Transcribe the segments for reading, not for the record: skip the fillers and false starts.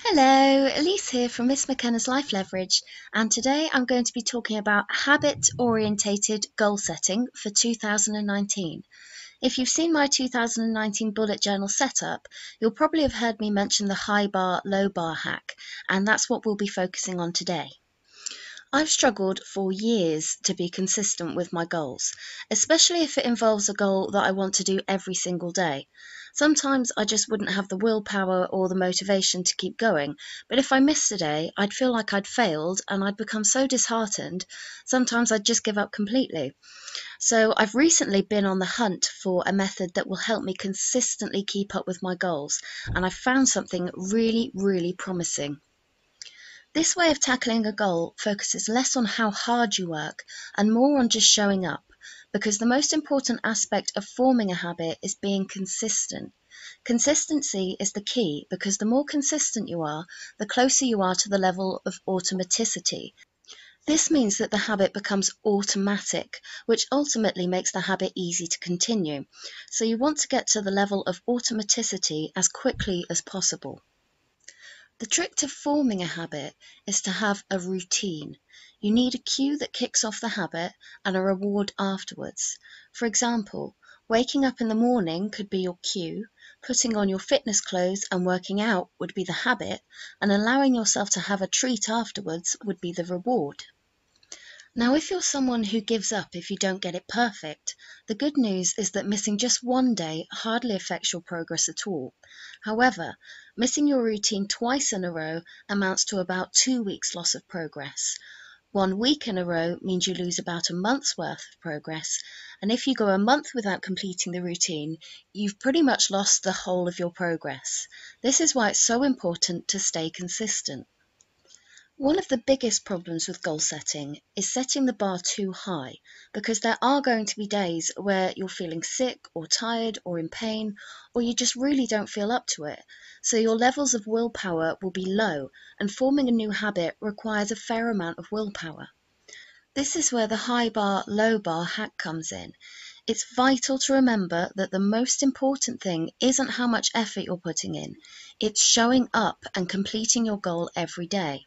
Hello, Elise here from Miss McKenna's Life Leverage, and today I'm going to be talking about habit-orientated goal setting for 2019. If you've seen my 2019 bullet journal setup, you'll probably have heard me mention the high bar, low bar hack, and that's what we'll be focusing on today. I've struggled for years to be consistent with my goals, especially if it involves a goal that I want to do every single day. Sometimes I just wouldn't have the willpower or the motivation to keep going, but if I missed a day, I'd feel like I'd failed and I'd become so disheartened, sometimes I'd just give up completely. So I've recently been on the hunt for a method that will help me consistently keep up with my goals, and I've found something really promising. This way of tackling a goal focuses less on how hard you work and more on just showing up, because the most important aspect of forming a habit is being consistent. Consistency is the key because the more consistent you are, the closer you are to the level of automaticity. This means that the habit becomes automatic, which ultimately makes the habit easy to continue. So you want to get to the level of automaticity as quickly as possible. The trick to forming a habit is to have a routine. You need a cue that kicks off the habit and a reward afterwards. For example, waking up in the morning could be your cue, putting on your fitness clothes and working out would be the habit, and allowing yourself to have a treat afterwards would be the reward. Now, if you're someone who gives up if you don't get it perfect, the good news is that missing just one day hardly affects your progress at all. However, missing your routine twice in a row amounts to about 2 weeks loss of progress. 1 week in a row means you lose about a month's worth of progress, and if you go a month without completing the routine, you've pretty much lost the whole of your progress. This is why it's so important to stay consistent. One of the biggest problems with goal setting is setting the bar too high, because there are going to be days where you're feeling sick or tired or in pain, or you just really don't feel up to it. So your levels of willpower will be low, and forming a new habit requires a fair amount of willpower. This is where the high bar, low bar hack comes in. It's vital to remember that the most important thing isn't how much effort you're putting in, it's showing up and completing your goal every day.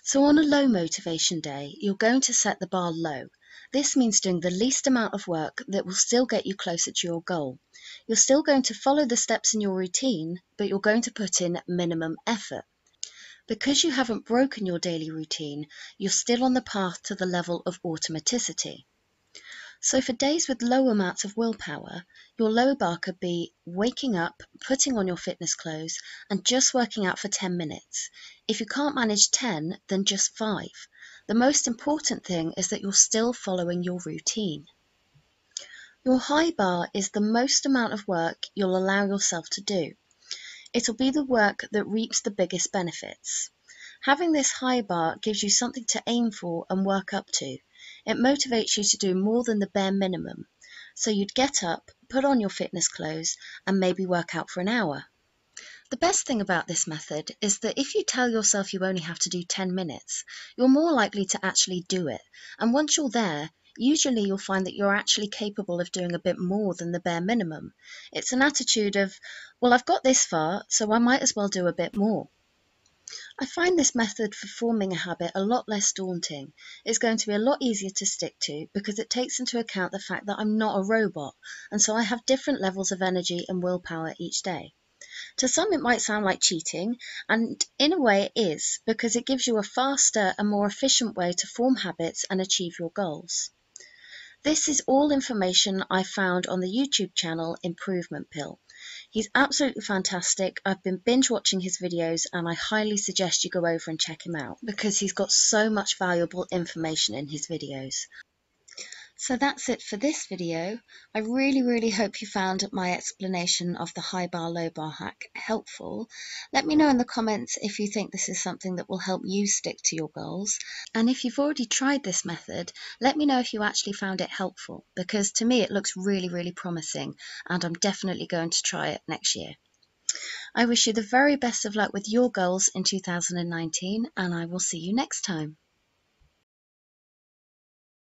So on a low motivation day, you're going to set the bar low. This means doing the least amount of work that will still get you closer to your goal. You're still going to follow the steps in your routine, but you're going to put in minimum effort. Because you haven't broken your daily routine, you're still on the path to the level of automaticity. So for days with low amounts of willpower, your low bar could be waking up, putting on your fitness clothes, and just working out for 10 minutes. If you can't manage 10, then just 5. The most important thing is that you're still following your routine. Your high bar is the most amount of work you'll allow yourself to do. It'll be the work that reaps the biggest benefits. Having this high bar gives you something to aim for and work up to. It motivates you to do more than the bare minimum. So you'd get up, put on your fitness clothes, and maybe work out for an hour. The best thing about this method is that if you tell yourself you only have to do 10 minutes, you're more likely to actually do it. And once you're there, usually you'll find that you're actually capable of doing a bit more than the bare minimum. It's an attitude of, well, I've got this far, so I might as well do a bit more. I find this method for forming a habit a lot less daunting. It's going to be a lot easier to stick to because it takes into account the fact that I'm not a robot, and so I have different levels of energy and willpower each day. To some it might sound like cheating, and in a way it is, because it gives you a faster and more efficient way to form habits and achieve your goals. This is all information I found on the YouTube channel Improvement Pill. He's absolutely fantastic. I've been binge watching his videos and I highly suggest you go over and check him out because he's got so much valuable information in his videos. So that's it for this video. I really hope you found my explanation of the high bar low bar hack helpful. Let me know in the comments if you think this is something that will help you stick to your goals. And if you've already tried this method, let me know if you actually found it helpful, because to me it looks really promising and I'm definitely going to try it next year. I wish you the very best of luck with your goals in 2019 and I will see you next time.